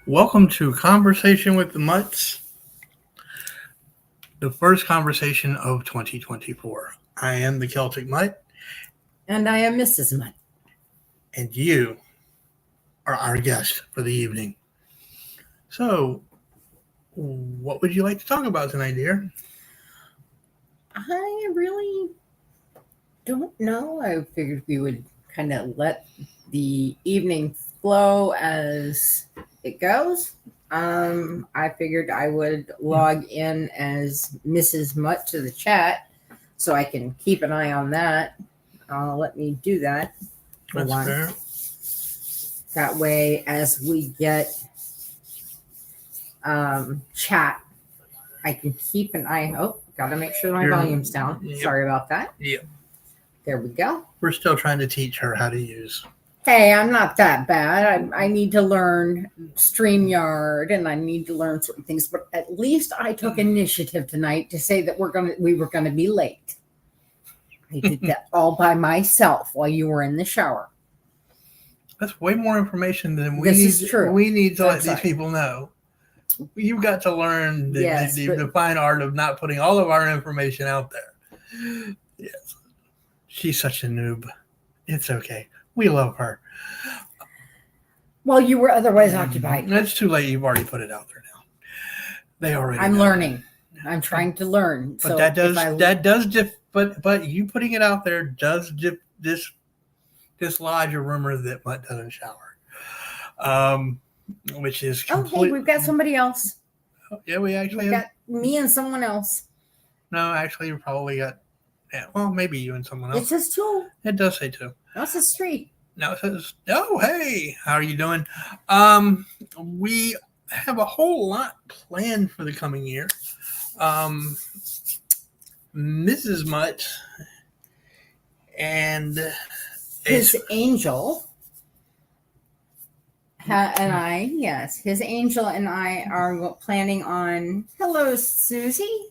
Welcome to Conversation with the Mutts, the first conversation of 2024. I am the Celtic Mutt, And I am Mrs. Mutt. and you are our guest for the evening. So, what would you like to talk about tonight, dear? I really don't know. I figured we would kind of let the evening flow as it goes. I figured I would log in as Mrs. Mutt to the chat so I can keep an eye on that. Let me do that for That's once. fair. That way, as we get chat, I can keep an eye. Oh, gotta make sure my volume's down. Yep. Sorry about that. Yep. There we go. We're still trying to teach her how to use. Hey, I'm not that bad. I need to learn StreamYard and I need to learn certain things, but at least I took initiative tonight to say that we were gonna be late. I did that all by myself while you were in the shower. That's way more information than This is true. We need to let That's these right. people know. You've got to learn Yes, but- the fine art of not putting all of our information out there. Yes. She's such a noob. It's okay. We love her. Well, you were otherwise occupied. It's too late. You've already put it out there now. They already I'm know. learning. I'm trying to learn. But So that does if I- that does but you putting it out there does dislodge a rumor that Mutt doesn't shower. Which is Oh, hey, we've got somebody else. Yeah, we actually We've have, got me and someone else. no, actually you probably got, yeah, well, maybe you and someone It else. says two. It does say two. That's a street. Now it says, oh, hey, how are you doing? We have a whole lot planned for the coming year. Mrs. Mutt and His angel and I, yes, his angel and I are planning on. Hello, Susie.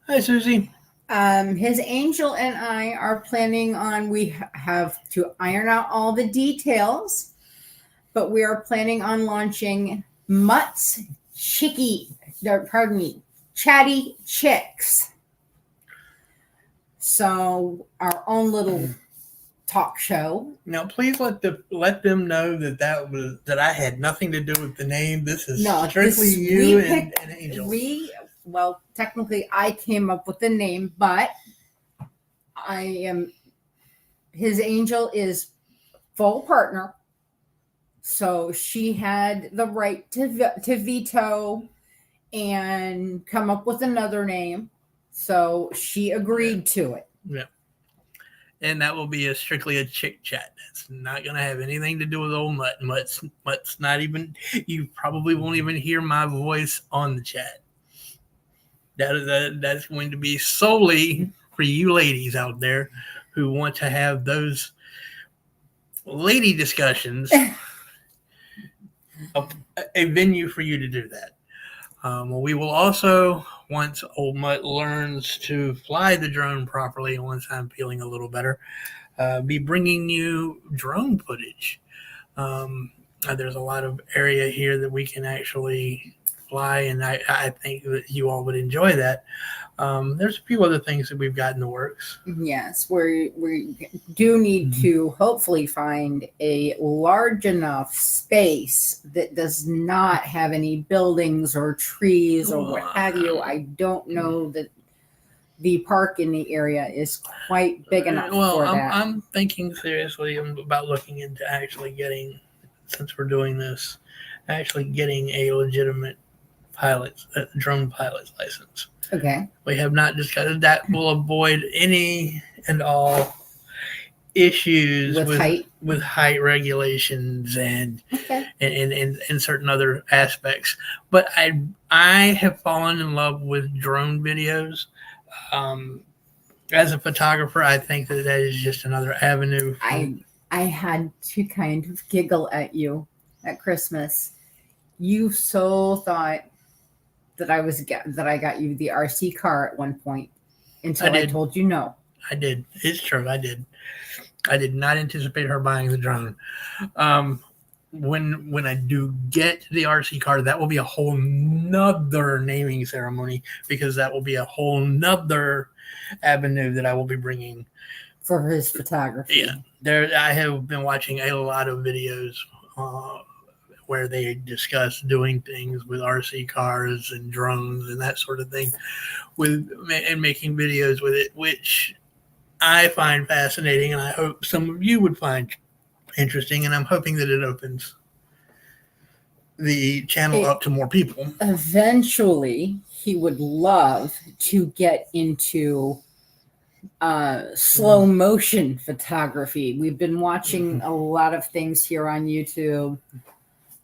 Hi, Susie. His angel and I are planning on. We have to iron out all the details, but we are planning on launching Mutt's Chatty Chicks. So our own little talk show. Now, please let them know that I had nothing to do with the name. This is strictly you and Angel. Well, technically, I came up with the name, but his angel is full partner, so she had the right to veto and come up with another name. So she agreed to it. Yeah. And that will be strictly a chick chat. That's not going to have anything to do with old Mutt. Mutt's not even, you probably won't even hear my voice on the chat. That's going to be solely for you ladies out there who want to have those lady discussions, a venue for you to do that. We will also, once old Mutt learns to fly the drone properly, once I'm feeling a little better, be bringing you drone footage. There's a lot of area here that we can actually fly, and I think that you all would enjoy that. There's a few other things that we've got in the works. Yes, we do need to hopefully find a large enough space that does not have any buildings or trees or what have you. I don't know that the park in the area is quite big enough for that. I'm thinking seriously about looking into actually getting, since we're doing this, actually getting a legitimate drone pilot's license. Okay. We have not discussed that. Will avoid any and all issues with height regulations and certain other aspects. But I have fallen in love with drone videos. As a photographer, I think that is just another avenue. I had to kind of giggle at you at Christmas. You so thought that I got you the RC car at one point until I told you no. I did. It's true. I did. I did not anticipate her buying the drone. when I do get the RC car, that will be a whole nother naming ceremony, because that will be a whole nother avenue that I will be bringing for his photography. Yeah, there. I have been watching a lot of videos where they discuss doing things with RC cars and drones and that sort of thing, and making videos with it, which I find fascinating, and I hope some of you would find interesting. And I'm hoping that it opens the channel up to more people. Eventually, he would love to get into slow motion photography. We've been watching a lot of things here on YouTube.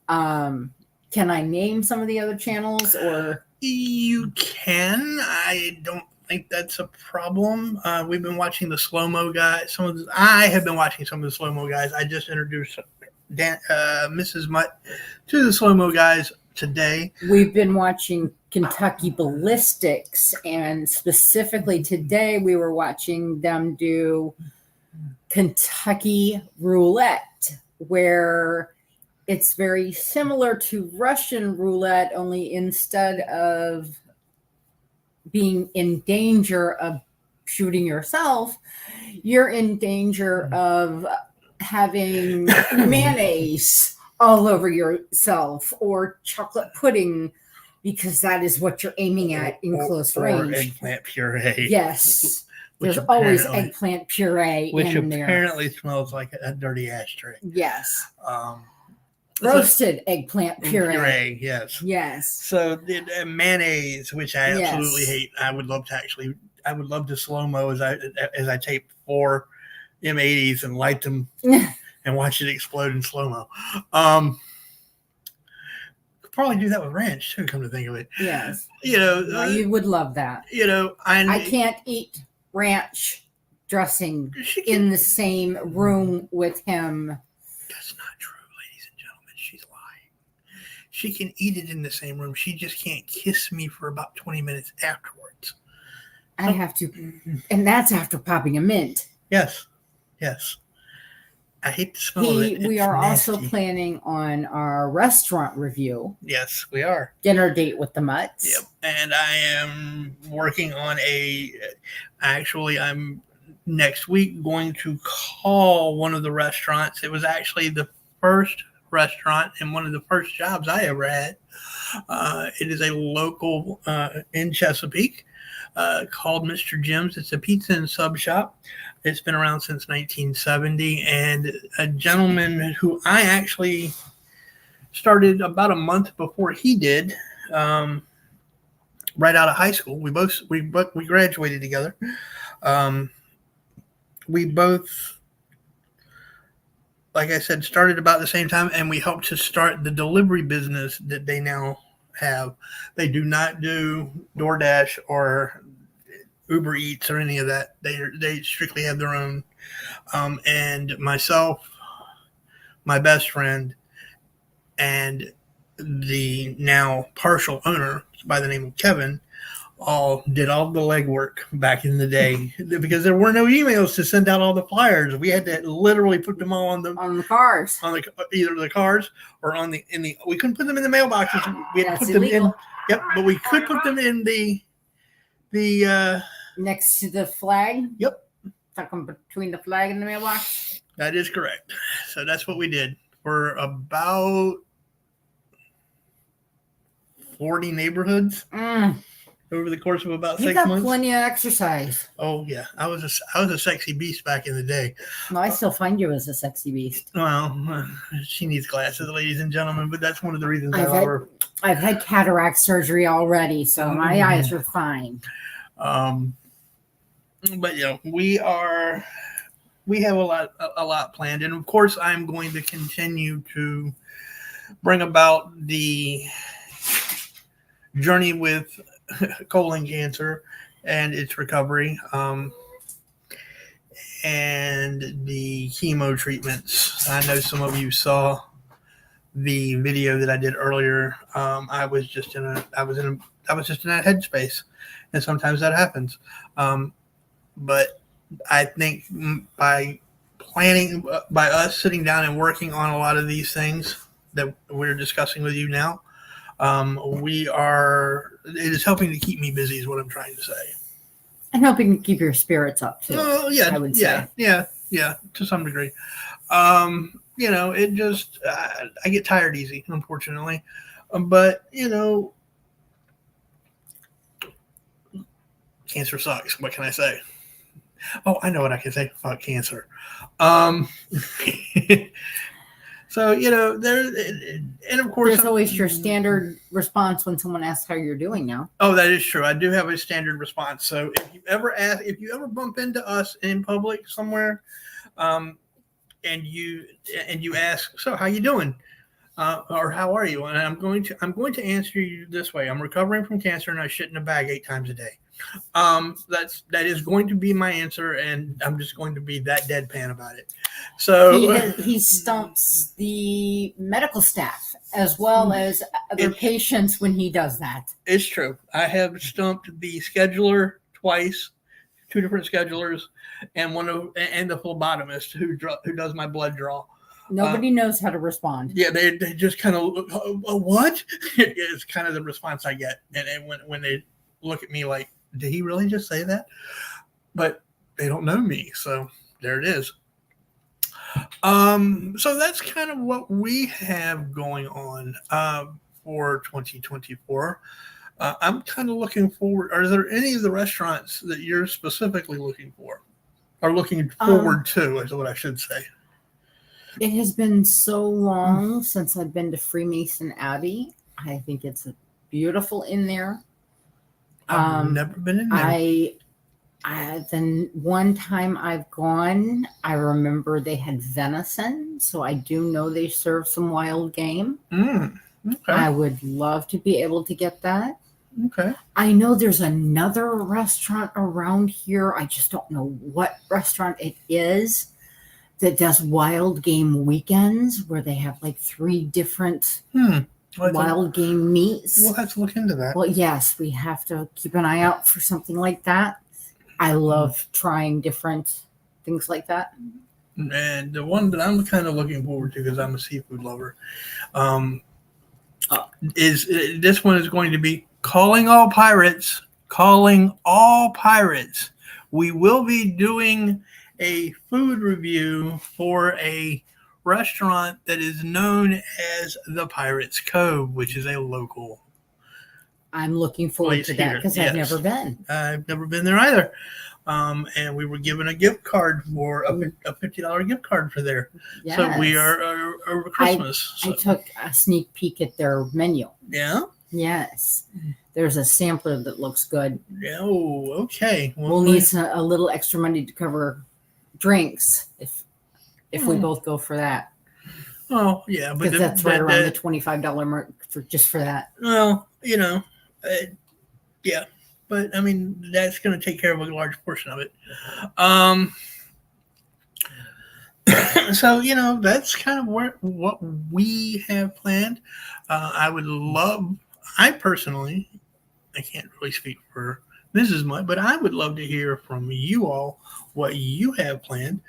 Can I name some of the other channels, or you can? I don't think that's a problem. We've been watching the slow-mo guys. I have been watching some of the slow-mo guys. I just introduced Mrs. Mutt to the slow-mo guys today. We've been watching Kentucky Ballistics, and specifically today we were watching them do Kentucky Roulette, where it's very similar to Russian roulette, only instead of being in danger of shooting yourself, you're in danger of having mayonnaise all over yourself, or chocolate pudding, because that is what you're aiming at in close range. Or eggplant puree. Yes. There's always eggplant puree in there. Which apparently smells like a dirty ashtray. Yes. Roasted eggplant puree. Yes. Yes. So mayonnaise, which I absolutely hate. I would love to slow-mo as I tape 4 M80s and light them and watch it explode in slow-mo. Could probably do that with ranch too, come to think of it. Yes. You would love that. I can't eat ranch dressing in the same room with him. That's not true, ladies and gentlemen. She's lying. She can eat it in the same room. She just can't kiss me for about 20 minutes afterwards. I have to, and that's after popping a mint. Yes. I hate the smell of it. We are also planning on our restaurant review. Yes, we are. Dinner date with the Mutts. Yep. And I am working on I'm next week going to call one of the restaurants. It was actually the first restaurant and one of the first jobs I ever had. It is a local in Chesapeake called Mr. Jim's. It's a pizza and sub shop. It's been around since 1970, and a gentleman who I actually started about a month before he did, right out of high school. We graduated together. We both, like I said, started about the same time, and we helped to start the delivery business that they now have. They do not do DoorDash or Uber Eats or any of that. They strictly have their own. And myself, my best friend, and the now partial owner by the name of Kevin all did all the legwork back in the day, because there were no emails to send out all the flyers. We had to literally put them all on the cars, either the cars or we couldn't put them in the mailboxes. We had to put illegal. them in. Yep, but we could put them in the next to the flag. Yep. Tuck them between the flag and the mailbox. That is correct. So that's what we did for about 40 neighborhoods over the course of about 6 months. You got plenty of exercise. Oh yeah, I was a sexy beast back in the day. No, I still find you as a sexy beast. Well, she needs glasses, ladies and gentlemen, but that's one of the reasons I love her. I've had cataract surgery already, so my eyes are fine. But we have a lot planned, and of course I'm going to continue to bring about the journey with colon cancer and its recovery, and the chemo treatments. I know some of you saw the video that I did earlier. I was just in that headspace, and sometimes that happens. But I think by planning by us sitting down and working on a lot of these things that we're discussing with you now. It is helping to keep me busy, is what I'm trying to say. And helping to keep your spirits up too. Oh, yeah, I would yeah, say. yeah, to some degree. It just I get tired easy, unfortunately. But cancer sucks. What can I say? Oh, I know what I can say about cancer. Um, so there, and of course, there's always your standard response when someone asks how you're doing now. Oh, that is true. I do have a standard response. So if you ever bump into us in public somewhere, and you ask, so how you doing, or how are you? And I'm going to answer you this way: I'm recovering from cancer, and I shit in a bag 8 times a day. That is going to be my answer, and I'm just going to be that deadpan about it. So he stumps the medical staff as well as other patients when he does that. It's true. I have stumped the scheduler twice, 2 different schedulers, and the phlebotomist who does my blood draw. Nobody knows how to respond. Yeah, they just kind of what? It's kind of the response I get, and when they look at me like, did he really just say that? But they don't know me, so there it is. So that's kind of what we have going on for 2024. I'm kind of looking forward. Are there any of the restaurants that you're specifically looking for, or looking forward to, is what I should say? It has been so long since I've been to Freemason Abbey. I think it's beautiful in there. I've never been in there. Then one time I've gone, I remember they had venison, so I do know they serve some wild game. Okay. I would love to be able to get that. Okay. I know there's another restaurant around here. I just don't know what restaurant it is that does wild game weekends where they have like 3 different wild game meats. We'll have to look into that. Well, yes, we have to keep an eye out for something like that. I love trying different things like that. And the one that I'm kind of looking forward to, because I'm a seafood lover, is this one is going to be Calling All Pirates. Calling All Pirates. We will be doing a food review for a restaurant that is known as the Pirates Cove, which is a local. I'm looking forward to that because I've never been. I've never been there either. And we were given a gift card for a $50 gift card for there. Yes. So we are over Christmas. I took a sneak peek at their menu. Yeah? Yes. There's a sampler that looks good. Yeah. Oh, okay. We'll need a little extra money to cover drinks if we both go for that. Oh, yeah. Because that's right around the $25 mark just for that. Well, yeah. But I mean, that's going to take care of a large portion of it. So that's kind of what we have planned. I personally, I can't really speak for Mrs. Mutt, but I would love to hear from you all what you have planned.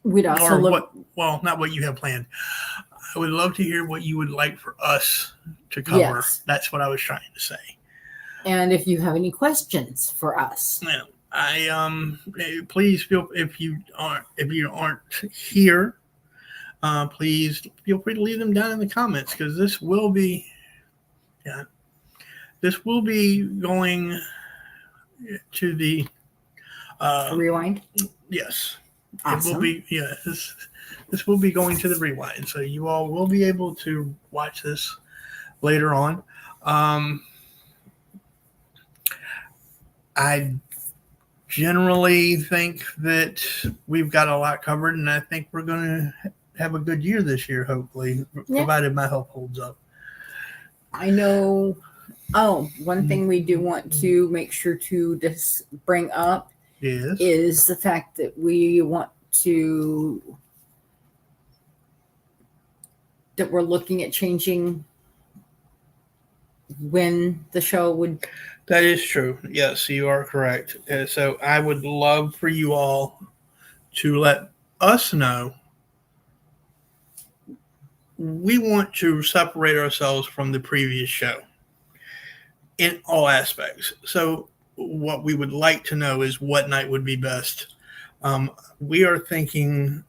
We'd also not what you have planned. I would love to hear what you would like for us to cover. Yes. That's what I was trying to say. And if you have any questions for us, please feel if you aren't here, please feel free to leave them down in the comments, because this will be going to the rewind. Yes, awesome. It will be. Yeah, this will be going to the rewind, so you all will be able to watch this later on. I generally think that we've got a lot covered, and I think we're going to have a good year this year, hopefully, provided my health holds up. I know. Oh, one thing we do want to make sure to just bring up is the fact that we want that we're looking at changing when the show would. That is true. Yes, you are correct. So I would love for you all to let us know we want to separate ourselves from the previous show in all aspects. So, what we would like to know is what night would be best. We are thinking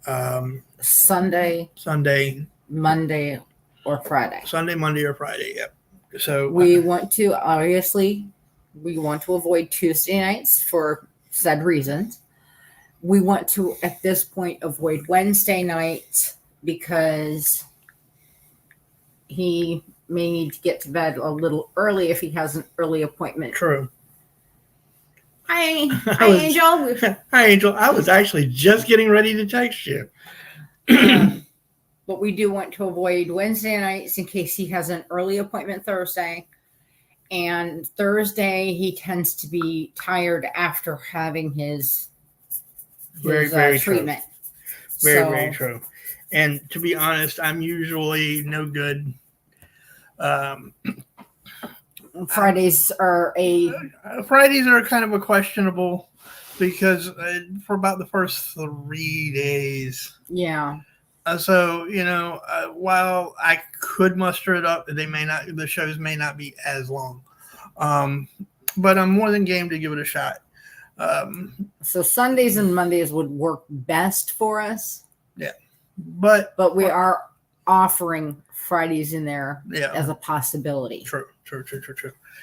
Sunday, Monday, or Friday. Sunday, Monday, or Friday. Yep. So we want to avoid Tuesday nights for said reasons. We want to, at this point, avoid Wednesday nights because he may need to get to bed a little early if he has an early appointment. True. Hi, Angel. Hi, Angel. I was actually just getting ready to text you. But we do want to avoid Wednesday nights in case he has an early appointment Thursday. And Thursday, he tends to be tired after having his very treatment. True. Very true. And to be honest, I'm usually no good. Fridays are kind of a questionable because for about the first 3 days. Yeah. So while I could muster it up, the shows may not be as long. But I'm more than game to give it a shot. So Sundays and Mondays would work best for us. Yeah. But we are offering Fridays in there as a possibility. True.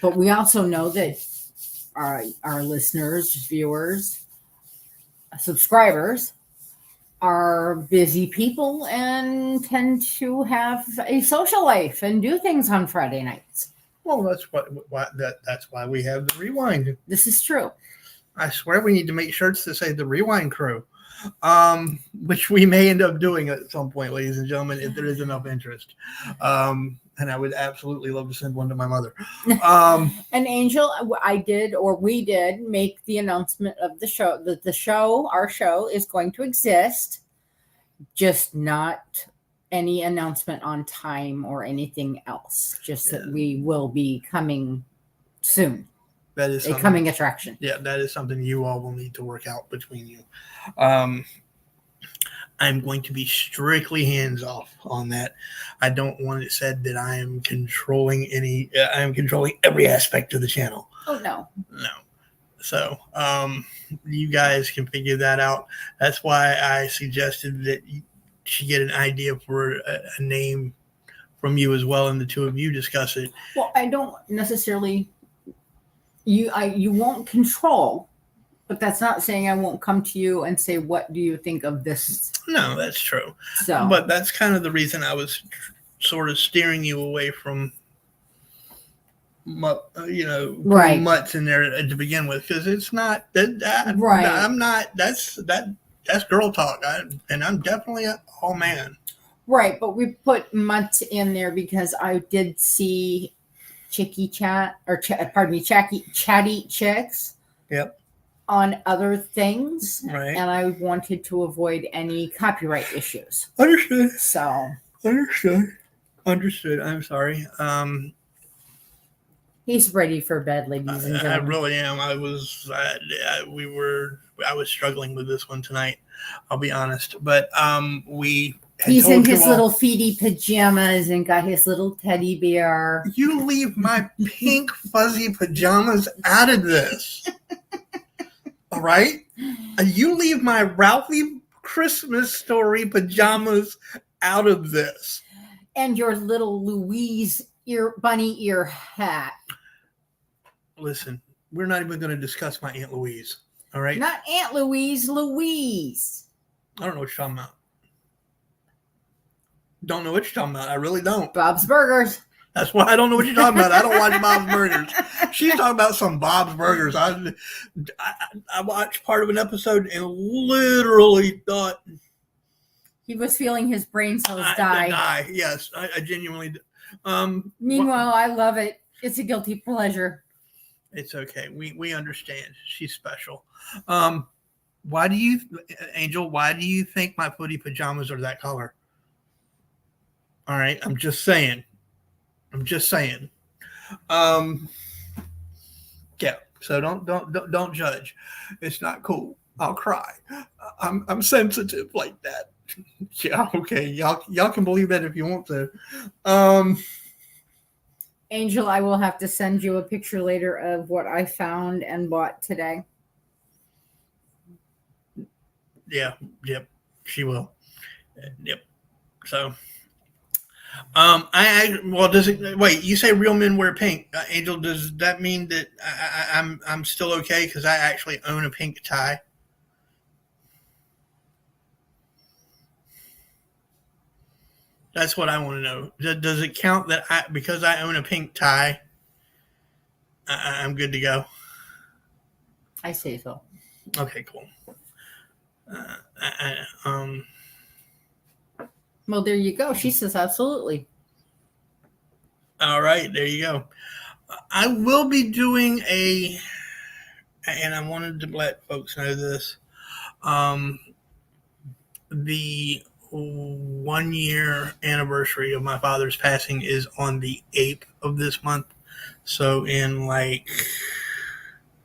But we also know that our listeners, viewers, subscribers are busy people and tend to have a social life and do things on Friday nights. Well, that's why we have the Rewind. This is true. I swear we need to make shirts that say the Rewind Crew, which we may end up doing at some point, ladies and gentlemen, if there is enough interest. And I would absolutely love to send one to my mother. And Angel, we did make the announcement of the show that our show is going to exist, just not any announcement on time or anything else. Just that we will be coming soon. That is a coming attraction. Yeah, that is something you all will need to work out between you. I'm going to be strictly hands off on that. I don't want it said that I am controlling every aspect of the channel. Oh, no. So, you guys can figure that out. That's why I suggested that she get an idea for a name from you as well, and the two of you discuss it. Well, I don't necessarily. You won't control. But that's not saying I won't come to you and say, what do you think of this? No, that's true. So, but that's kind of the reason I was sort of steering you away from, right. Mutts in there to begin with, because it's not that. Right. I'm not. That's girl talk, and I'm definitely all man. Right, but we put Mutt in there because I did see Chatty Chicks. Yep. On other things, right? And I wanted to avoid any copyright issues. Understood. So understood. I'm sorry. He's ready for bed, ladies and gentlemen. I really am. I was struggling with this one tonight. I'll be honest, but he's in his little feety pajamas and got his little teddy bear. You leave my pink fuzzy pajamas out of this. All right? You leave my Ralphie Christmas Story pajamas out of this. And your little Louise bunny ear hat. Listen, we're not even going to discuss my Aunt Louise. All right? Not Aunt Louise, Louise. I don't know what you're talking about. Don't know what you're talking about. I really don't. Bob's Burgers. That's why I don't know what you're talking about. I don't watch Bob's Burgers. She's talking about some Bob's Burgers. I watched part of an episode and literally thought he was feeling his brain cells die. Yes, I genuinely do. Meanwhile, I love it. It's a guilty pleasure. It's okay. We understand. She's special. Angel, why do you think my footy pajamas are that color? All right, I'm just saying. Yeah. So don't judge. It's not cool. I'll cry. I'm sensitive like that. Yeah, okay. Y'all can believe that if you want to. Um, Angel, I will have to send you a picture later of what I found and bought today. yeah, yep, she will. Yep. So, well, does it? Wait, you say real men wear pink, Angel? Does that mean that I'm still okay because I actually own a pink tie? That's what I want to know. Does it count that because I own a pink tie, I'm good to go? I say so. Okay, cool. I, Well, there you go. She says absolutely. all right, there you go. I will be doing and I wanted to let folks know this. Um, the 1 year anniversary of my father's passing is on the 8th of this month. So in like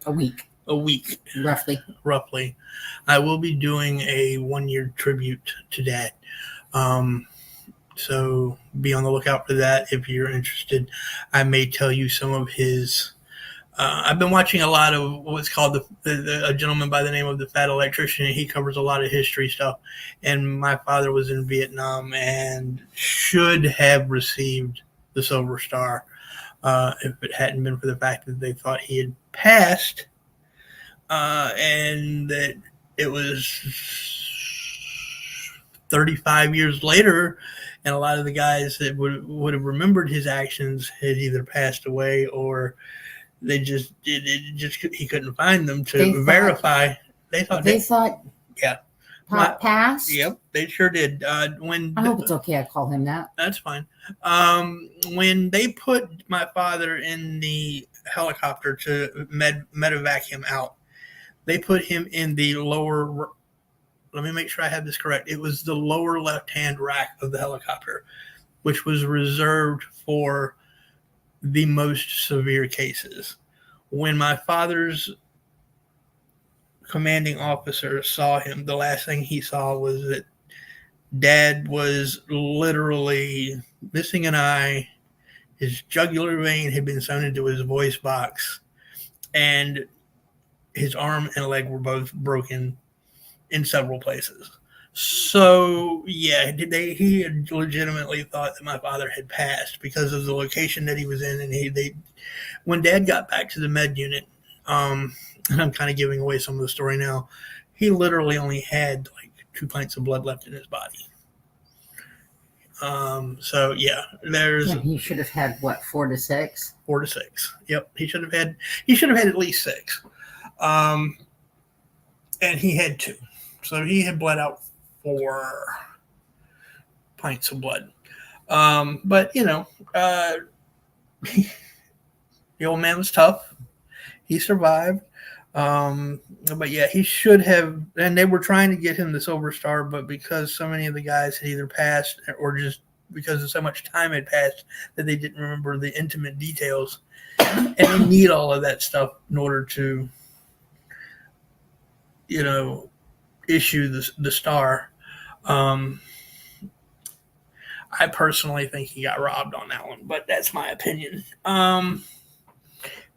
A week, a week, roughly. I will be doing a 1 year tribute to Dad. Um, so be on the lookout for that if you're interested. I may tell you some of his. I've been watching a lot of what's called a gentleman by the name of the Fat Electrician. He covers a lot of history stuff. And my father was in Vietnam and should have received the Silver Star if it hadn't been for the fact that they thought he had passed and that it was 35 years later, and a lot of the guys that would have remembered his actions had either passed away or they just he couldn't find them to verify. They thought yeah. Pop passed. Yep, they sure did. I hope it's okay. I call him that. That's fine. When they put my father in the helicopter to medevac him out, they put him in the lower. Let me make sure I have this correct. It was the lower left-hand rack of the helicopter, which was reserved for the most severe cases. When my father's commanding officer saw him, the last thing he saw was that Dad was literally missing an eye. His jugular vein had been sewn into his voice box, and his arm and leg were both broken in several places. So yeah, he had legitimately thought that my father had passed because of the location that he was in, and when Dad got back to the med unit, and I'm kind of giving away some of the story now, he literally only had like 2 pints of blood left in his body. So yeah, he should have had what, 4 to 6? 4 to 6. Yep, he should have had at least 6. And he had 2. So he had bled out 4 pints of blood. But the old man was tough. He survived. But yeah, he should have, and they were trying to get him the Silver Star, but because so many of the guys had either passed or just because of so much time had passed that they didn't remember the intimate details, and they need all of that stuff in order to, issue the star. I personally think he got robbed on that one, but that's my opinion.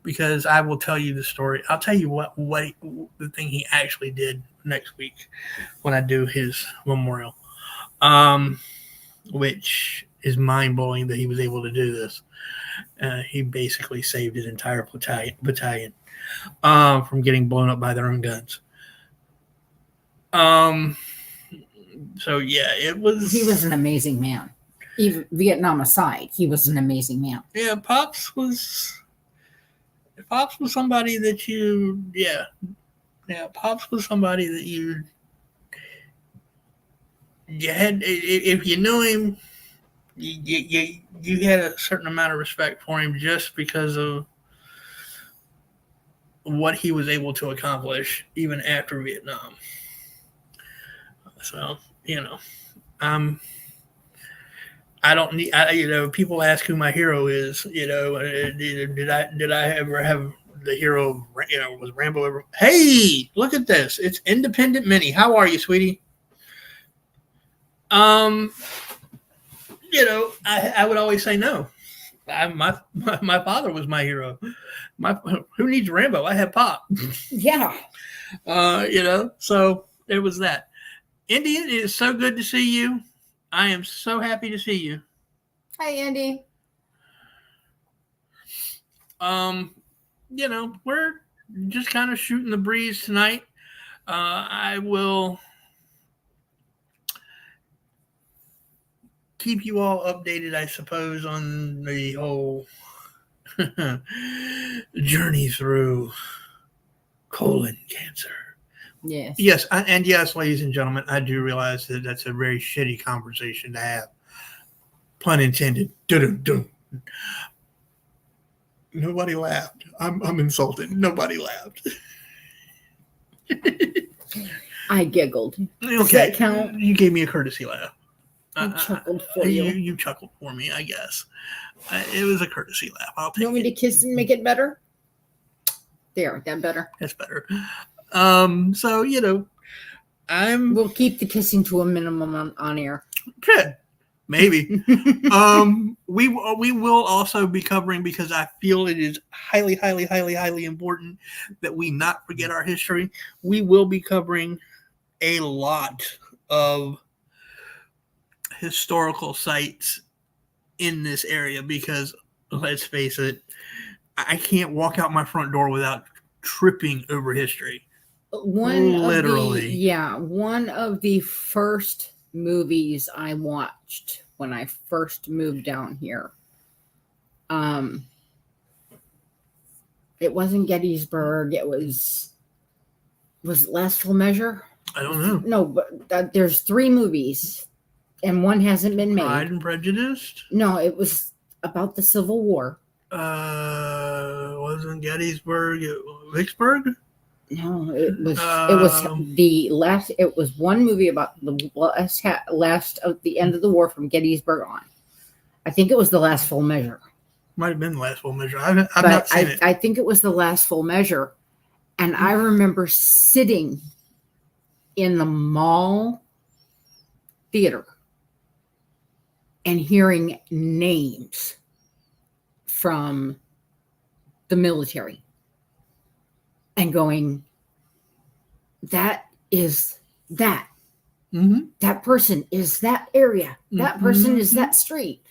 Because I will tell you the story. I'll tell you what the thing he actually did next week when I do his memorial, which is mind-blowing that he was able to do this. He basically saved his entire battalion from getting blown up by their own guns. So yeah, he was an amazing man. Even Vietnam aside, he was an amazing man. Yeah, Pops was somebody that Pops was somebody that you had, if you knew him, you had a certain amount of respect for him just because of what he was able to accomplish even after Vietnam. So, I don't need, people ask who my hero is, did I ever have the hero, was Rambo ever? Hey, look at this! It's Independent Mini. How are you, sweetie? Um, I would always say no. My father was my hero. Who needs Rambo? I have Pop. Yeah. So there was that. Indy, it is so good to see you. I am so happy to see you. Hi, Andy. We're just kind of shooting the breeze tonight. I will keep you all updated, I suppose, on the whole journey through colon cancer. Yes. Yes, and yes, ladies and gentlemen, I do realize that that's a very shitty conversation to have. Pun intended. Dun-dun-dun. Nobody laughed. I'm insulted. Nobody laughed. I giggled. Does Okay, that count? you gave me a courtesy laugh. I chuckled for you. You chuckled for me, I guess. It was a courtesy laugh. I'll take You want me to kiss and make it better? There, that better. That's better. So We'll keep the kissing to a minimum on air. Good. Maybe. We will also be covering, because I feel it is highly, highly, highly, highly important that we not forget our history. We will be covering a lot of historical sites in this area, because let's face it, I can't walk out my front door without tripping over history. One of the first movies I watched when I first moved down here. It wasn't Gettysburg. It was it Last Full Measure? I don't know. No, but there's 3 movies, and one hasn't been made. Pride and Prejudice? No, it was about the Civil War. Wasn't Gettysburg Vicksburg? No, it was the last. It was one movie about the last of the end of the war from Gettysburg on. I think it was The Last Full Measure. Might have been The Last Full Measure. I've not seen it. I think it was The Last Full Measure, and I remember sitting in the mall theater and hearing names from the military and going, that is that. Mm-hmm. That person is that area. That person is that street.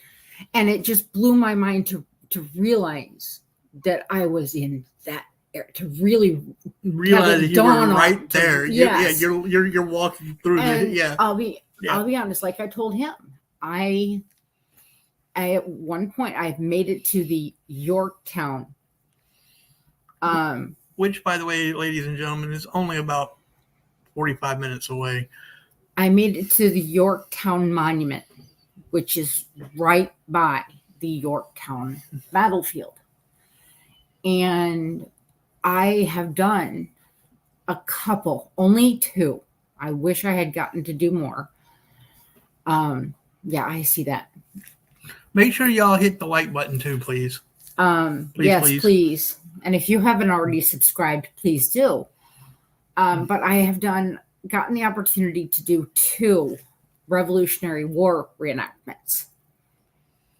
And it just blew my mind to realize that I was in that area, to really realize that you were right there. Yes. You're walking through and the, yeah. I'll be honest, like I told him, I at one point I've made it to the Yorktown. Which, by the way, ladies and gentlemen, is only about 45 minutes away. I made it to the Yorktown Monument, which is right by the Yorktown battlefield. And I have done a couple, only 2. I wish I had gotten to do more. Yeah, I see that. Make sure y'all hit the like button too, please. Please. And if you haven't already subscribed, please do. But I have gotten the opportunity to do 2 Revolutionary War reenactments.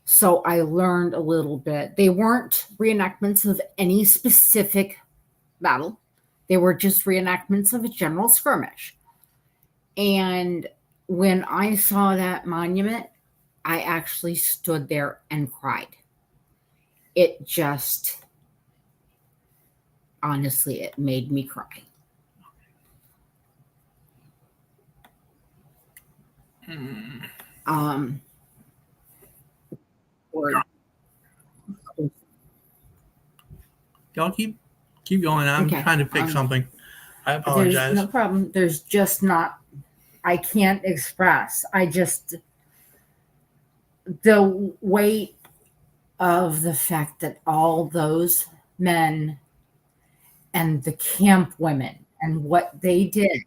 So I learned a little bit. They weren't reenactments of any specific battle. They were just reenactments of a general skirmish. And when I saw that monument, I actually stood there and cried. It just, honestly, it made me cry. Y'all keep going. I'm trying to fix something. I apologize. There's no problem. There's just not, I can't express. The weight of the fact that all those men and the camp women and what they did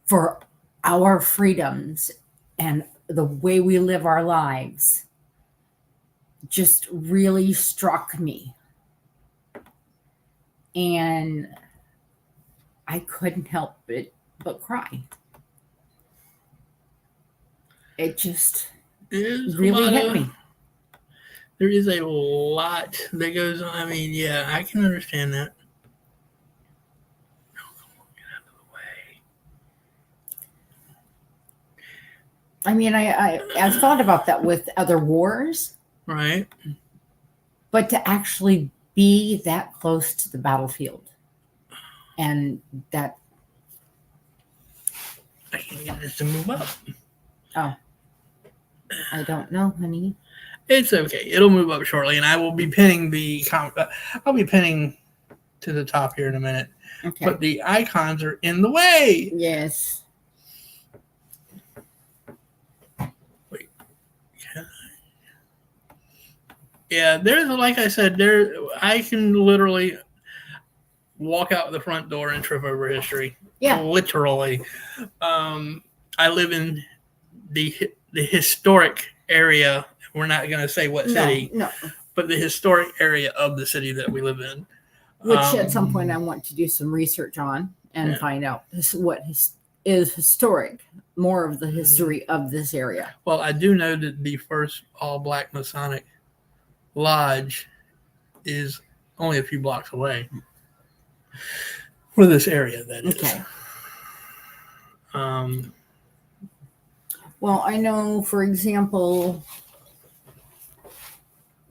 for our freedoms and the way we live our lives just really struck me. And I couldn't help it but cry. It just There's a really lot hit of me. there is a lot that goes on. I mean, yeah, I can understand that. Oh, come on, get out of the way. I mean, I've thought about that with other wars, Right? but to actually be that close to the battlefield and that, I can't get this to move up. oh, I don't know, honey. It's okay. It'll move up shortly, and I will be pinning I'll be pinning to the top here in a minute. Okay. But the icons are in the way. Yes. Wait. Yeah, there's like I said, there I can literally walk out the front door and trip over history. Yeah. Literally. I live in the historic area. We're not going to say what city, No. but the historic area of the city that we live in. Which at some point I want to do some research on and find out what is historic, more of the history of this area. Well, I do know that the first all-black Masonic lodge is only a few blocks away for this area, that is. Okay. Well, I know, for example,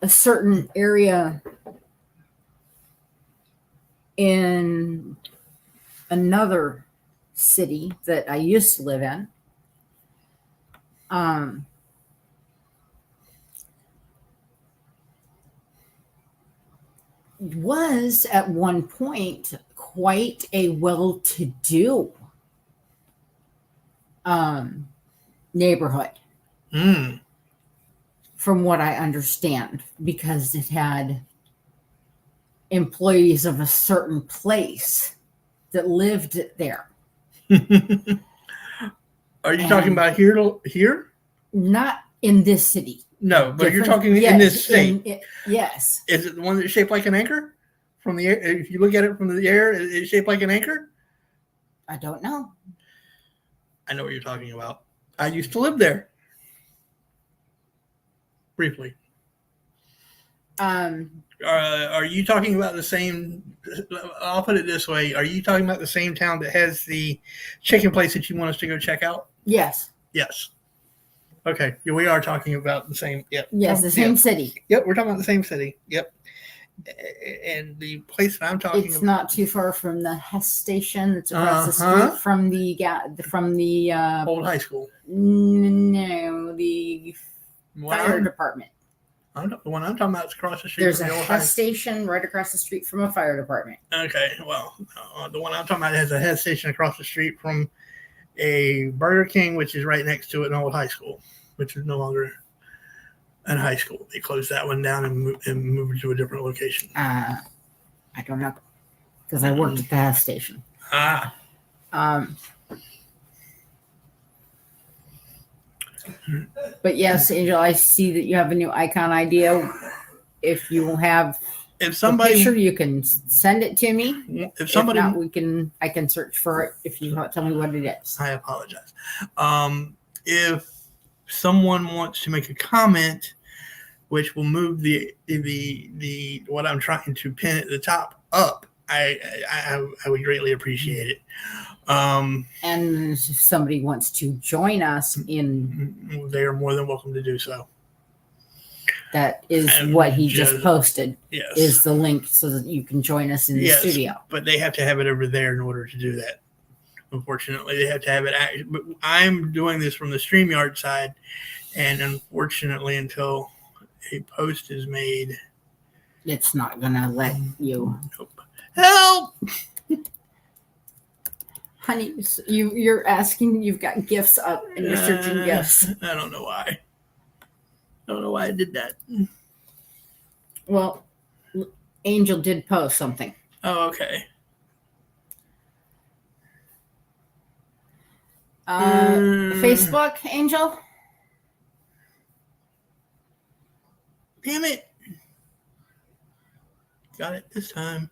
a certain area in another city that I used to live in, was at one point quite a well-to-do neighborhood, from what I understand, because it had employees of a certain place that lived there. Are you talking about here? Not in this city. No, but you're talking in this state. Yes. Is it the one that's shaped like an anchor? From the air, if you look at it from the air, it's shaped like an anchor? I don't know. I know what you're talking about. I used to live there. Briefly. Are you talking about the same? I'll put it this way: are you talking about the same town that has the chicken place that you want us to go check out? Yes. Yes. Okay, we are talking about the same. Yep. Yes, the same city. Yep, we're talking about the same city. Yep. And the place that I'm talking about, it's not too far from the Hess station. It's across the street from the old high school. No, the fire department. The one I'm talking about is across the street. There's a Hess station right across the street from a fire department. Okay, well, the one I'm talking about has a Hess station across the street from a Burger King, which is right next to an old high school, which is no longer a high school. They closed that one down and moved to a different location. I don't know, because I worked at the Hess station. But yes, Angel, I see that you have a new icon idea. If you have a picture, you can send it to me. If somebody, not, I can search for it if you tell me what it is. I apologize. If someone wants to make a comment, which will move the what I'm trying to pin at the top up, I would greatly appreciate it. And if somebody wants to join us they are more than welcome to do so. That is what he just posted. Yes. Is the link so that you can join us in the studio. But they have to have it over there in order to do that. Unfortunately, they have to have it. But I'm doing this from the StreamYard side, and unfortunately, until a post is made, it's not gonna let you. Nope. Help! Honey, you're asking, you've got gifts up and you're searching gifts. I don't know why. I don't know why I did that. Well, Angel did post something. Oh, okay. Facebook, Angel? Damn it. Got it this time.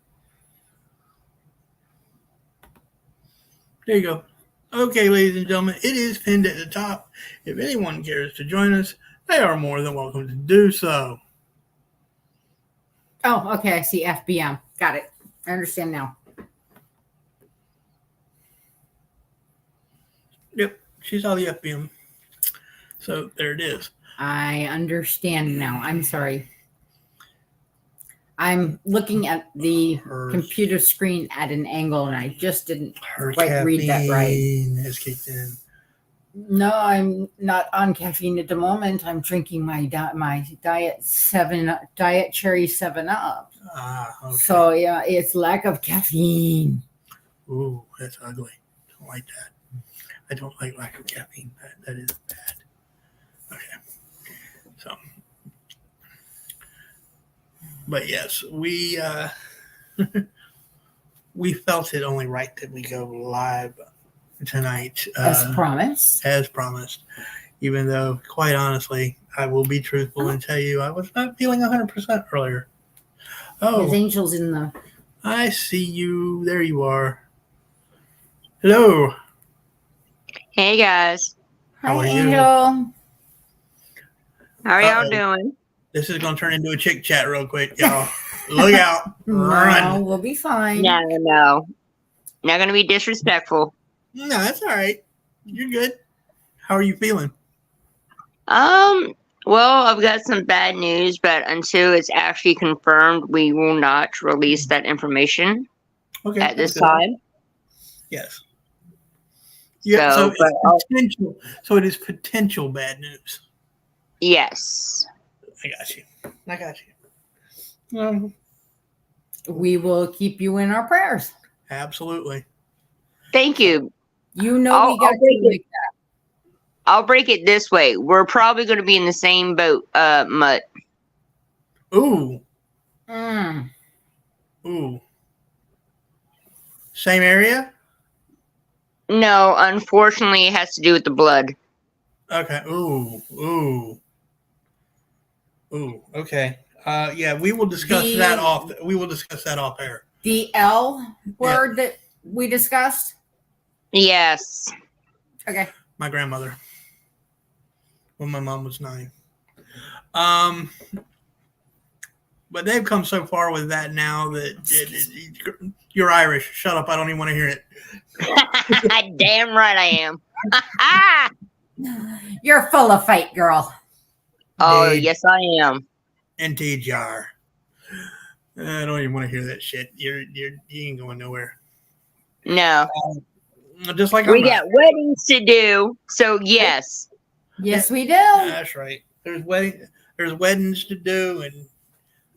There you go. Okay, ladies and gentlemen, it is pinned at the top. If anyone cares to join us, they are more than welcome to do so. Oh, okay. I see FBM. Got it. I understand now. Yep, she saw the FBM. So there it is. I understand now. I'm sorry. I'm looking at the computer screen at an angle, and I just didn't quite read that right. Has kicked in. No, I'm not on caffeine at the moment. I'm drinking my diet cherry 7 Up. Okay. So yeah, it's lack of caffeine. Ooh, that's ugly. Don't like that. I don't like lack of caffeine. That is bad. Okay. So, but yes, we we felt it only right that we go live tonight. As promised. As promised. Even though, quite honestly, I will be truthful and tell you I was not feeling 100% earlier. His angel's in the... I see you. There you are. Hello. Hey, guys. How are you? Angel. How are y'all doing? This is going to turn into a chick chat real quick, y'all. Look out. Run. No, we'll be fine. No. Not going to be disrespectful. No, that's all right. You're good. How are you feeling? Well, I've got some bad news, but until it's actually confirmed, we will not release that information at this time. Yes. Yeah, so it's potential. So it is potential bad news. Yes. I got you. We will keep you in our prayers. Absolutely. Thank you. You know we got to like that. I'll break it this way. We're probably going to be in the same boat, Mutt. Ooh. Ooh. Same area? No, unfortunately, it has to do with the blood. Okay. Ooh. Okay. Yeah, we will discuss that off. We will discuss that off air. The L word that we discussed? Yes. Okay. My grandmother. When my mom was 9. But they've come so far with that now that you're Irish. Shut up. I don't even want to hear it. Damn right I am. You're full of fight, girl. Oh, yes, I am. NT jar. I don't even want to hear that shit. You ain't going nowhere. No. Just like we got weddings to do, so yes. Yes, we do. That's right. There's weddings to do, and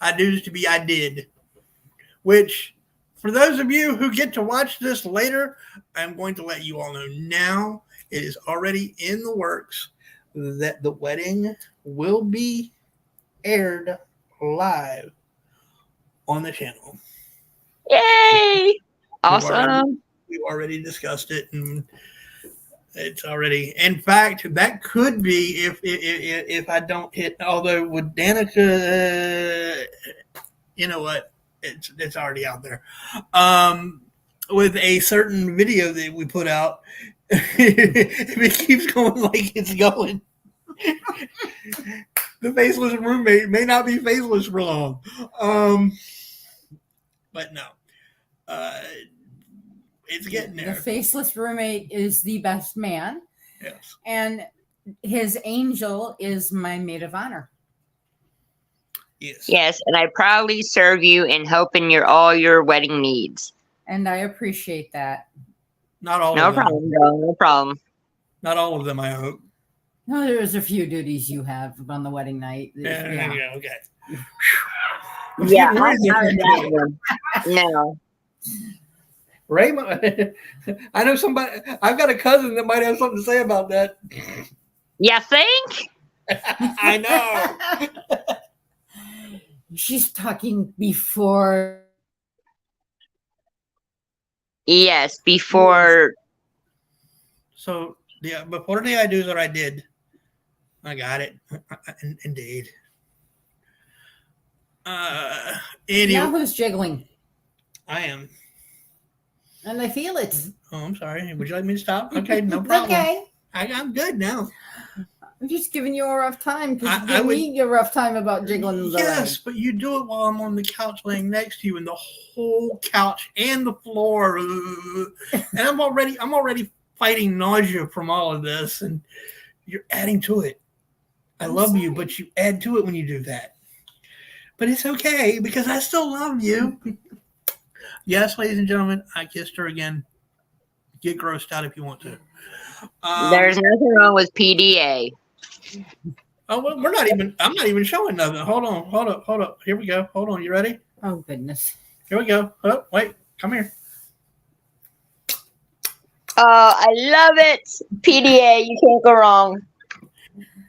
I do's to be I did. Which, for those of you who get to watch this later, I'm going to let you all know now. It is already in the works that the wedding will be aired live on the channel. Yay! Awesome. We've already discussed it, and it's already. In fact, that could be if I don't hit. Although with Danica, you know what? It's already out there. With a certain video that we put out, if it keeps going like it's going, the faceless roommate may not be faceless for long. But no. It's getting there. The faceless roommate is the best man. Yes. And his angel is my maid of honor. Yes, and I proudly serve you in helping all your wedding needs. And I appreciate that. Not all of them. No problem. Not all of them, I hope. No, there's a few duties you have on the wedding night. Yeah, okay. Yeah, I'm out of that one. No. Raymond, I know somebody. I've got a cousin that might have something to say about that. You think? I know. She's talking before. Yes, before. So, yeah, before the I do's what I did. I got it. Indeed. Anyway, Now who's jiggling? I am. And I feel it. Oh, I'm sorry. Would you like me to stop? Okay, no It's problem. okay. I'm good now. I'm just giving you a rough time because I you give would- me a rough time about jiggling the Yes, leg. but you do it while I'm on the couch laying next to you, and the whole couch and the floor, and I'm already fighting nausea from all of this, and you're adding to it. I love you, but you add to it when you do that. But it's okay because I still love you. Yes, ladies and gentlemen, I kissed her again. Get grossed out if you want to. There's nothing wrong with PDA. Oh, well, I'm not even showing nothing. Hold up. Here we go. Hold on. You ready? Oh, goodness. Here we go. Oh, wait. Come here. Oh, I love it. PDA, you can't go wrong.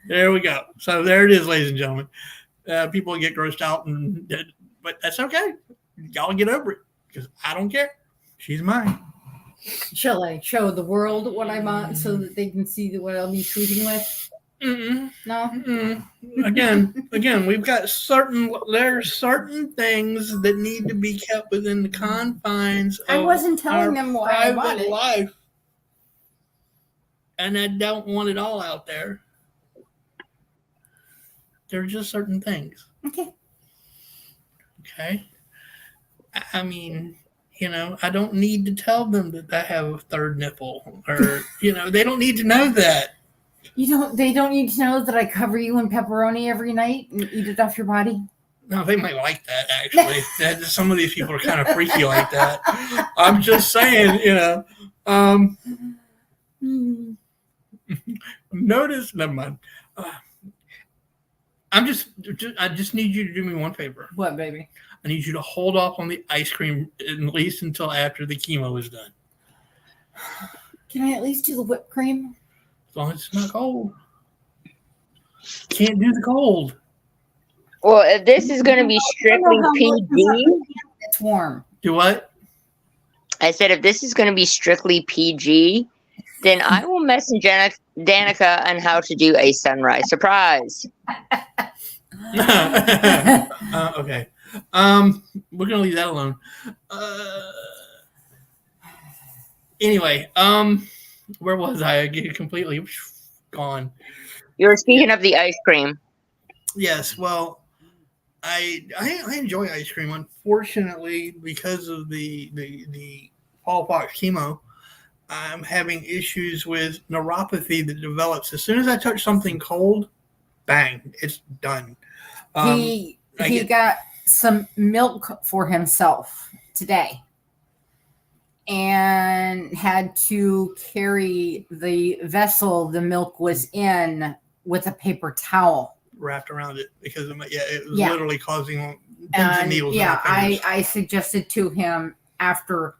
There we go. So there it is, ladies and gentlemen. People get grossed out, but that's okay. Y'all get over it because I don't care. She's mine. Shall I show the world what I'm on so that they can see what I'll be shooting with? Mm-mm. No. Mm-mm. Again, we've got there's certain things that need to be kept within the confines of I wasn't telling our them why I bought private it. life, and I don't want it all out there. There are just certain things. Okay. Okay. I mean, I don't need to tell them that I have a third nipple, or they don't need to know that. They don't need to know that I cover you in pepperoni every night and eat it off your body. No, they might like that, actually. Some of these people are kind of freaky like that. I'm just saying, notice, never mind. I just need you to do me one favor. What, baby? I need you to hold off on the ice cream at least until after the chemo is done. Can I at least do the whipped cream? As long as it's not cold. Can't do the cold. Well, if this is going to be strictly PG, it's warm. Do what? I said if this is going to be strictly PG, then I will message Danica on how to do a sunrise surprise. Okay. We're gonna leave that alone. Anyway, where was I? I get completely gone. You were speaking of the ice cream. Yes, well, I enjoy ice cream. Unfortunately, because of the Paulpox chemo, I'm having issues with neuropathy that develops as soon as I touch something cold. Bang! It's done. He got some milk for himself today and had to carry the vessel the milk was in with a paper towel wrapped around it because it was literally causing pins and needles. I suggested to him after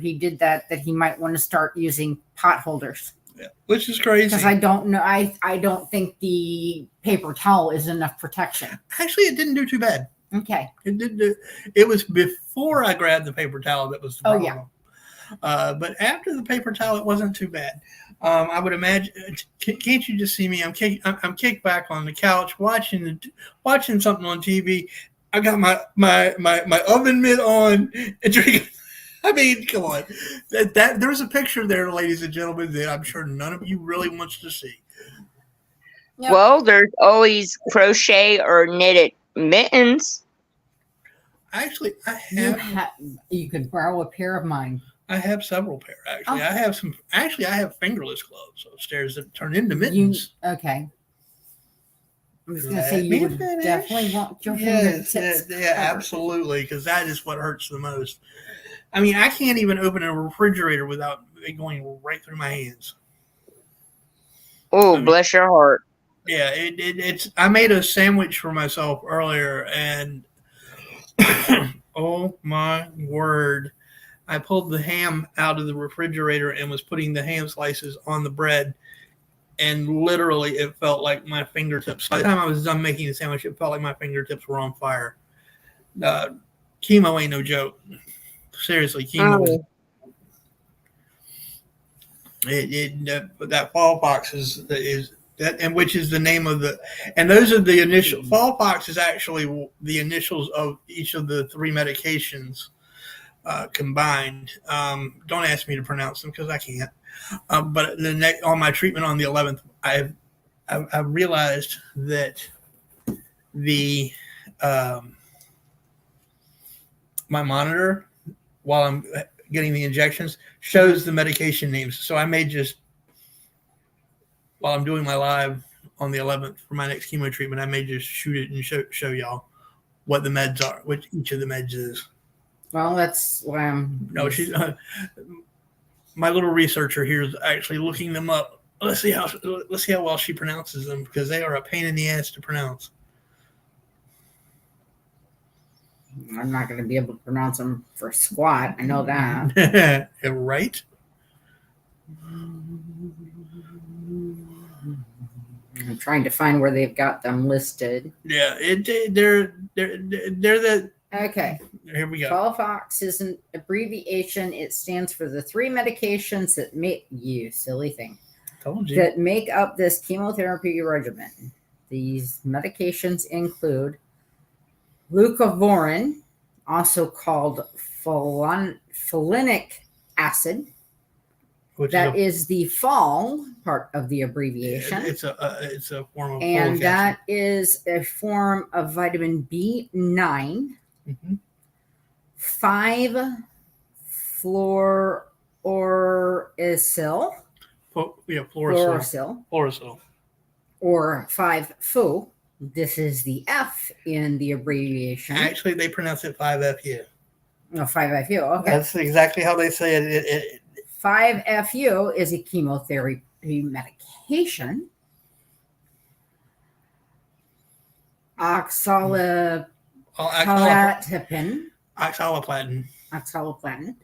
he did that he might want to start using pot holders. Yeah, which is crazy because I don't know. I don't think the paper towel is enough protection. Actually, it didn't do too bad. Okay. It was before I grabbed the paper towel that was the problem. But after the paper towel, it wasn't too bad. I would imagine. Can't you just see me? I'm kicked back on the couch watching something on TV. I got my oven mitt on and drinking. I mean, come on. There's a picture there, ladies and gentlemen, that I'm sure none of you really wants to see. Yep. Well, there's always crochet or knitted mittens. Actually, you could borrow a pair of mine. I have several pair, actually. I have fingerless gloves upstairs that turn into mittens. Okay. I was going to say you would definitely want your fingertips. Yeah, absolutely, because that is what hurts the most. I mean, I can't even open a refrigerator without it going right through my hands. Oh, bless your heart. Yeah, it's. I made a sandwich for myself earlier, and oh my word. I pulled the ham out of the refrigerator and was putting the ham slices on the bread, and literally it felt like my fingertips. By the time I was done making the sandwich, it felt like my fingertips were on fire. Chemo ain't no joke. Seriously, chemo. That Paulpox is and which is the name of and those are the initial. Fallpox is actually the initials of each of the 3 medications combined. Don't ask me to pronounce them because I can't. But on my treatment on the 11th, I realized that the my monitor while I'm getting the injections shows the medication names. So I may just, while I'm doing my live on the 11th for my next chemo treatment, I may just shoot it and show y'all what the meds are, which each of the meds is. Well, that's why I'm. No, she's my little researcher here is actually looking them up. Let's see how well she pronounces them because they are a pain in the ass to pronounce. I'm not going to be able to pronounce them for squat. I know that. Right? I'm trying to find where they've got them listed. Yeah, they're the. Okay. Here we go. Fallpox is an abbreviation. It stands for the 3 medications that make you silly thing. Told you. That make up this chemotherapy regimen. These medications include leucovorin, also called folinic acid. Which that is the fall part of the abbreviation. It's a form of and that is a form of vitamin B9. 5-fluorouracil. Fluorouracil. Or 5-fu. This is the F in the abbreviation. Actually, they pronounce it 5-FU. No, 5-FU. Okay. That's exactly how they say it. 5-FU is a chemotherapy medication. Oxaliplatin.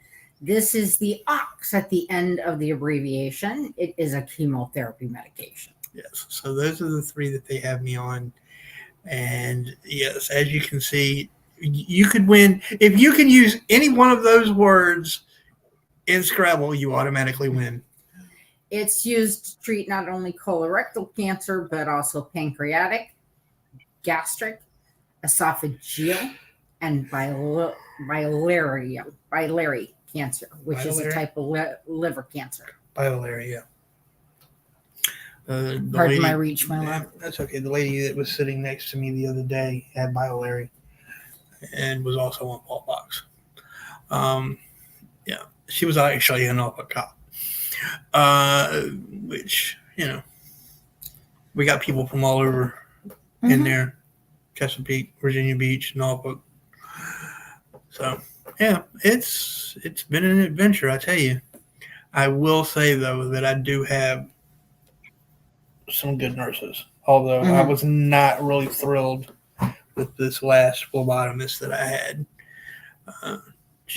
This is the ox at the end of the abbreviation. It is a chemotherapy medication. Yes. So those are the 3 that they have me on. And yes, as you can see, you could win. If you can use any one of those words in Scrabble, you automatically win. It's used to treat not only colorectal cancer, but also pancreatic, gastric, esophageal, and biliary cancer, which is a type of liver cancer. Biliary, yeah. Pardon my reach, my love. That's okay. The lady that was sitting next to me the other day had biliary and was also on smallpox. Yeah, she was actually an Norfolk cop, which, we got people from all over in there. Chesapeake, Virginia Beach, Norfolk. So, yeah, it's been an adventure, I tell you. I will say, though, that I do have some good nurses, although I was not really thrilled with this last phlebotomist that I had.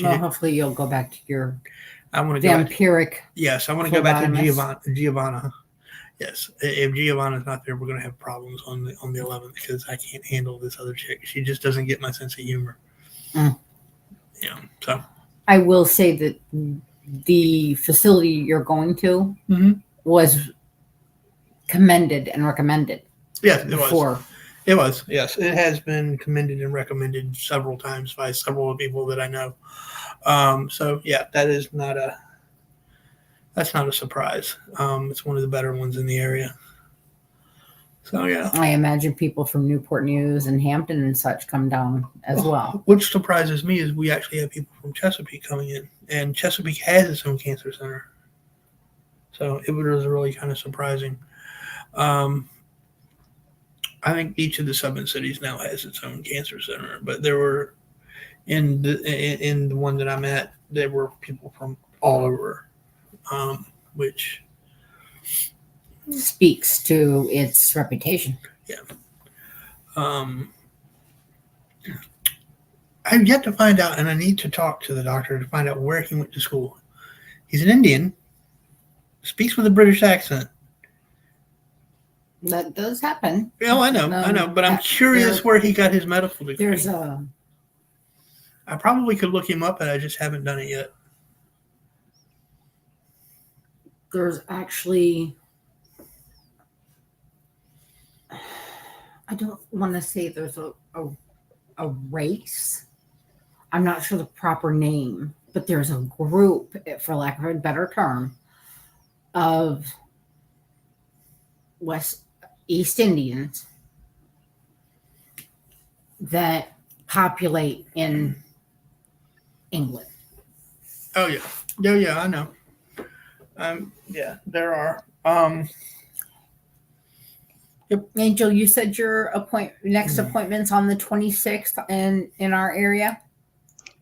Hopefully you'll go back to your vampiric. Yes, I want to go back to Giovanna. Yes, if Giovanna's not there, we're going to have problems on the 11th because I can't handle this other chick. She just doesn't get my sense of humor. So I will say that the facility you're going to was commended and recommended. Yes, it was. It was. Yes, it has been commended and recommended several times by several people that I know. So yeah, that's not a surprise. It's one of the better ones in the area. So yeah, I imagine people from Newport News and Hampton and such come down as well. Which surprises me is we actually have people from Chesapeake coming in, and Chesapeake has its own cancer center. So it was really kind of surprising. I think each of the southern cities now has its own cancer center, but there were in the one that I'm at, there were people from all over, which speaks to its reputation. Yeah. I've yet to find out, and I need to talk to the doctor to find out where he went to school. He's an Indian, speaks with a British accent. That does happen. Yeah, I know, but I'm curious where he got his medical degree. I probably could look him up, but I just haven't done it yet. There's actually I don't want to say there's a race. I'm not sure the proper name, but there's a group, for lack of a better term, of East Indians that populate in England. Oh yeah, yeah, I know. Yeah, there are. Angel, you said your next appointment's on the 26th in our area.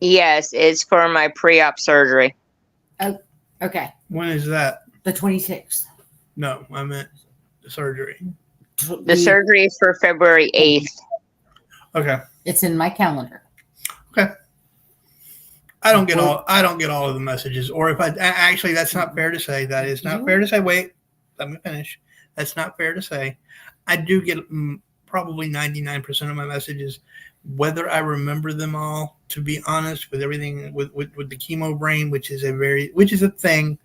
Yes, it's for my pre-op surgery. Oh, okay. When is that? The 26th. No, I meant the surgery. The surgery is for February 8th. Okay. It's in my calendar. Okay. I don't get all of the messages, or if I actually, that's not fair to say. That is not fair to say. Wait, let me finish. That's not fair to say. I do get probably 99% of my messages, whether I remember them all. To be honest, with everything with the chemo brain, which is a thing.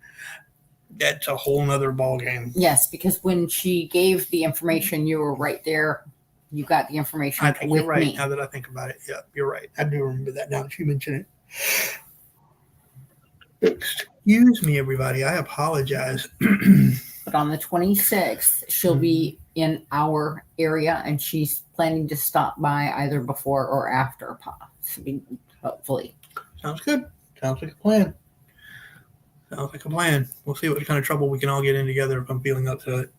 That's a whole nother ball game. Yes, because when she gave the information, you were right there. You got the information. I think with you're right. me. Now that I think about it, yeah, you're right. I do remember that now that you mention it. Excuse me, everybody. I apologize. But on the 26th, she'll be in our area, and she's planning to stop by either before or after, hopefully. Sounds good. Sounds like a plan. Sounds like a plan. We'll see what kind of trouble we can all get in together if I'm feeling up to it.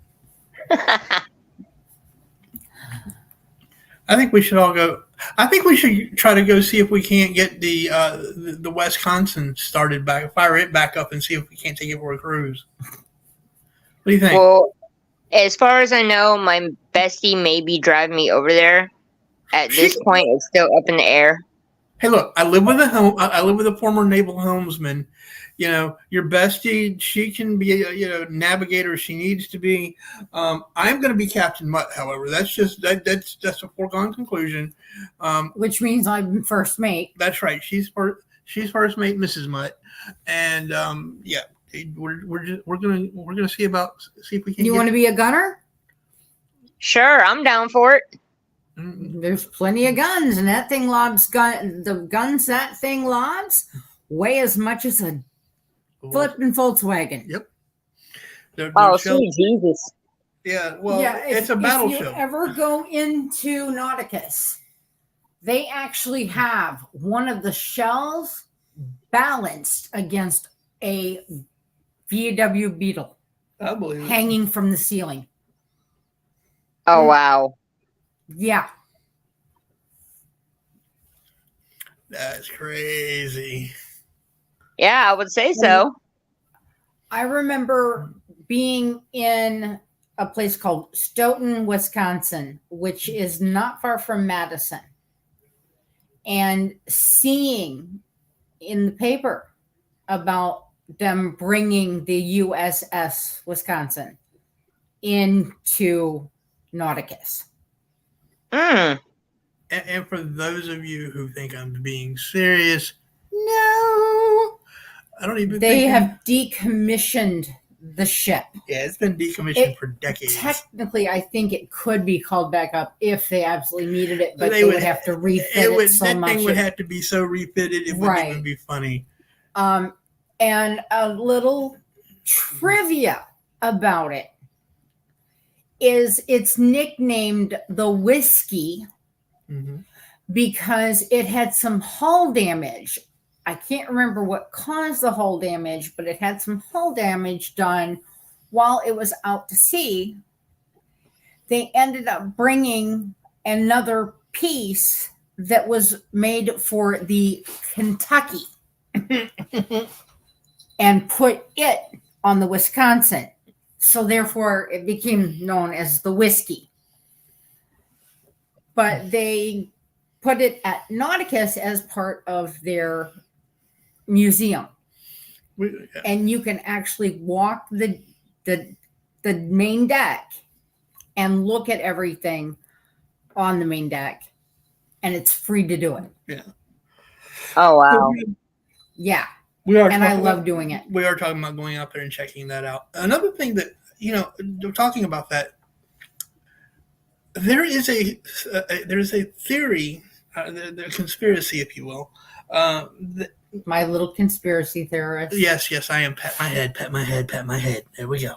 I think we should all go. I think we should try to go see if we can't get the Wisconsin started back, fire it back up, and see if we can't take it for a cruise. What do you think? Well, as far as I know, my bestie may be driving me over there. At this point, it's still up in the air. Hey, look, I live with a former naval helmsman. You know, your bestie, she can be a navigator if she needs to be. I'm going to be Captain Mutt, however. That's just that's a foregone conclusion. Which means I'm first mate. That's right. She's first mate, Mrs. Mutt, and yeah, we're gonna see if we can. You want to be a gunner? Sure, I'm down for it. There's plenty of guns, and that thing lobs the guns that thing lobs weigh as much as a flipping Volkswagen. Yep. Sweet Jesus. Yeah, well, it's a battleship. If you ever go into Nauticus, they actually have one of the shells balanced against a VW Beetle. I believe it. Hanging from the ceiling. Oh, wow. Yeah. That's crazy. Yeah, I would say so. I remember being in a place called Stoughton, Wisconsin, which is not far from Madison, and seeing in the paper about them bringing the USS Wisconsin into Nauticus. Mm. And for those of you who think I'm being serious, no, I don't even. They have decommissioned the ship. Yeah, it's been decommissioned for decades. Technically, I think it could be called back up if they absolutely needed it, but they would have to refit it so that much. That thing would have to be so refitted, it wouldn't even be funny. And a little trivia about it is it's nicknamed the Whiskey because it had some hull damage. I can't remember what caused the hull damage, but it had some hull damage done while it was out to sea. They ended up bringing another piece that was made for the Kentucky and put it on the Wisconsin. So therefore it became known as the Whiskey. But they put it at Nauticus as part of their museum. And you can actually walk the main deck and look at everything on the main deck, and it's free to do it. Yeah. Oh, wow. Yeah. I love doing it. We are talking about going out there and checking that out. Another thing that, they're talking about that, there is there's a theory, the conspiracy, if you will. That, My little conspiracy theorist. yes, I am. Pat my head, pat my head, pat my head. There we go.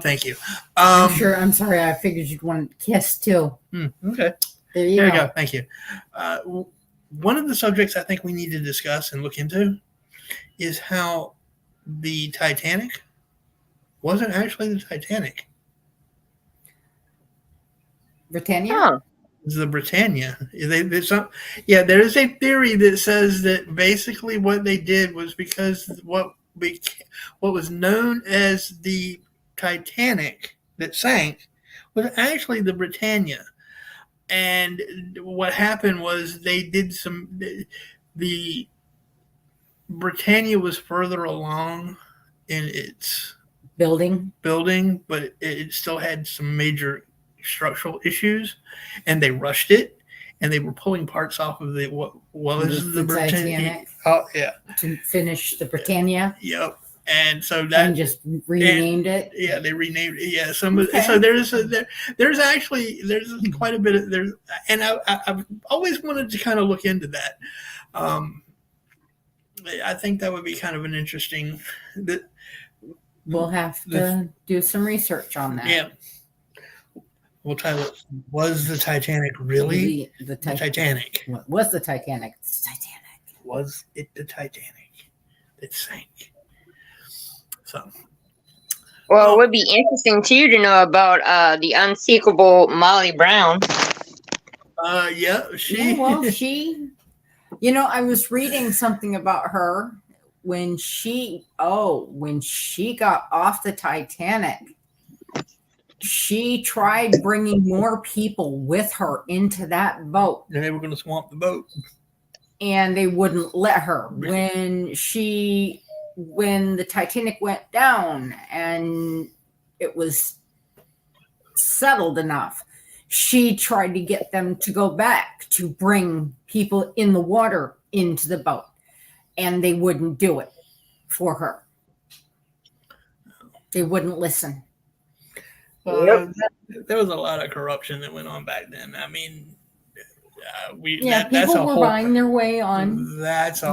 Thank you. I'm sure. I'm sorry. I figured you'd want to kiss too. Okay. There you There you go. go. Thank you. One of the subjects I think we need to discuss and look into is how the Titanic wasn't actually the Titanic. Britannia. Huh. It was the Britannia. There is a theory that says that basically what they did was because what was known as the Titanic that sank was actually the Britannia. And what happened was they did the Britannia was further along in its Building. but it still had some major structural issues, and they rushed it, and they were pulling parts off of what was the Britannia. Titanic. Oh yeah, To finish the Britannia. yep. And so And just renamed it. Yeah, they renamed it. Yeah, Okay. So there's actually quite a bit of there's, and I've always wanted to kind of look into that. I think that would be kind of an interesting. We'll have to do some research on that. Yeah. Well, Tyler, was the Titanic really The Titanic? What was the Titanic? It's Titanic. Was it the Titanic that sank? So. Well, it would be interesting too to know about the unsinkable Molly Brown. Yeah, she. You know, I was reading something about her when she got off the Titanic. She tried bringing more people with her into that boat. And they were going to swamp the boat. And they wouldn't let her. When the Titanic went down and it was settled enough, she tried to get them to go back to bring people in the water into the boat. And they wouldn't do it for her. They wouldn't listen. There was a lot of corruption that went on back then. I mean, people were buying their way on. That's a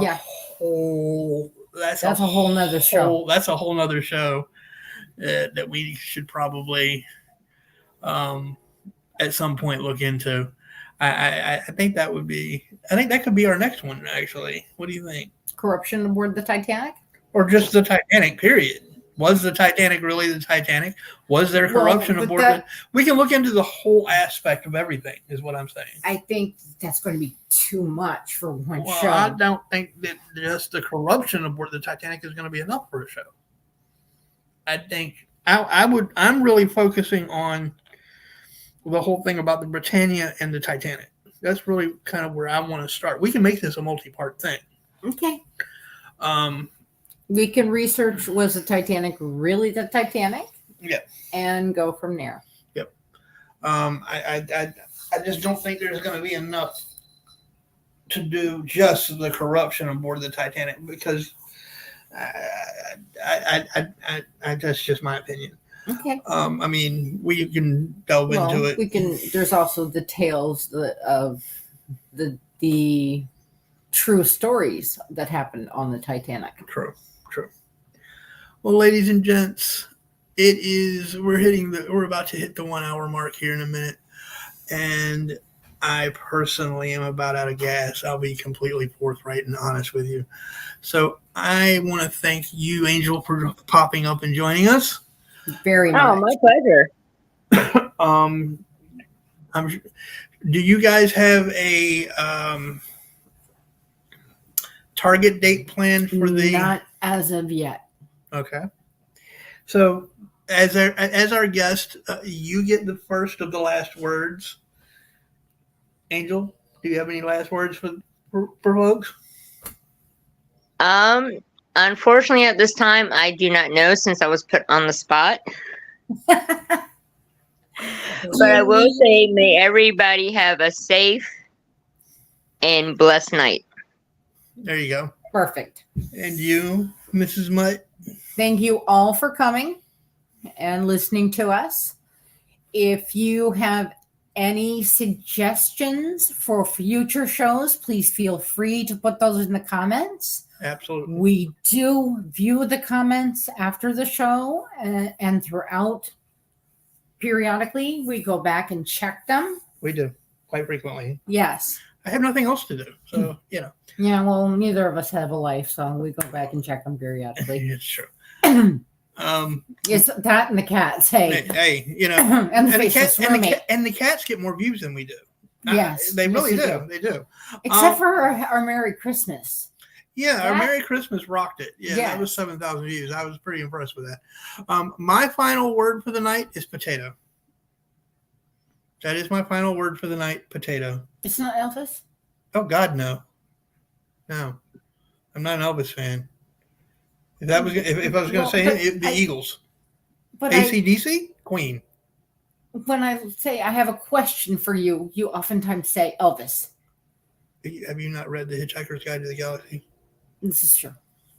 whole nother show. That's a whole nother show that we should probably at some point look into. I think that would be. I think that could be our next one. Actually, what do you think? Corruption aboard the Titanic, or just the Titanic? Period. Was the Titanic really the Titanic? Was there corruption aboard it? We can look into the whole aspect of everything, is what I'm saying. I think that's going to be too much for one show. I don't think that just the corruption aboard the Titanic is going to be enough for a show. I think I'm really focusing on the whole thing about the Britannia and the Titanic. That's really kind of where I want to start. We can make this a multi-part thing. Okay. We can research, was the Titanic really the Titanic? Yeah. And go from there. Yep. I just don't think there's going to be enough to do just the corruption aboard the Titanic because that's just my opinion. Okay. I mean, we can delve into it. We can. There's also the tales of the true stories that happened on the Titanic. True. Well, ladies and gents, we're about to hit the 1 hour mark here in a minute, and I personally am about out of gas. I'll be completely forthright and honest with you. So I want to thank you, Angel, for popping up and joining us. Very much. Oh, my pleasure. Do you guys have a target date plan for the? Not as of yet. Okay. So as our guest, you get the first of the last words. Angel, do you have any last words for folks? Unfortunately, at this time, I do not know since I was put on the spot. But I will say, may everybody have a safe and blessed night. There you go. Perfect. And you, Mrs. Mutt? Thank you all for coming and listening to us. If you have any suggestions for future shows, please feel free to put those in the comments. Absolutely. We do view the comments after the show and throughout. Periodically, we go back and check them. We do quite frequently. Yes. I have nothing else to do, so you know. Yeah, well, neither of us have a life, so we go back and check them periodically. It's true. It's that and the cats. Hey, you know, and the faceless roommate. and the cats get more views than we do. Yes, they really yes, do. They do. Except for our Merry Christmas. Yeah, our Merry Christmas rocked it. Yeah, that was 7,000 views. I was pretty impressed with that. My final word for the night is potato. That is my final word for the night, potato. It's not Elvis? Oh, God, no. No. I'm not an Elvis fan. If I was going to say it, the Eagles. But AC/DC? Queen. When I say I have a question for you, you oftentimes say Elvis. Have you not read The Hitchhiker's Guide to the Galaxy? This is true.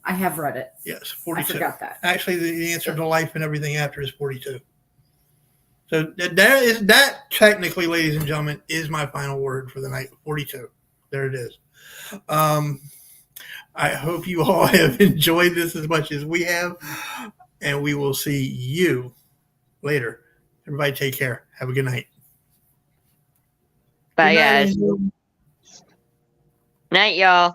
I have read it. Yes, 42. I forgot that. Actually, the answer to life and everything after is 42. So that technically, ladies and gentlemen, is my final word for the night. 42. There it is. I hope you all have enjoyed this as much as we have, and we will see you later. Everybody take care. Have a good night. Bye, guys. Night, y'all.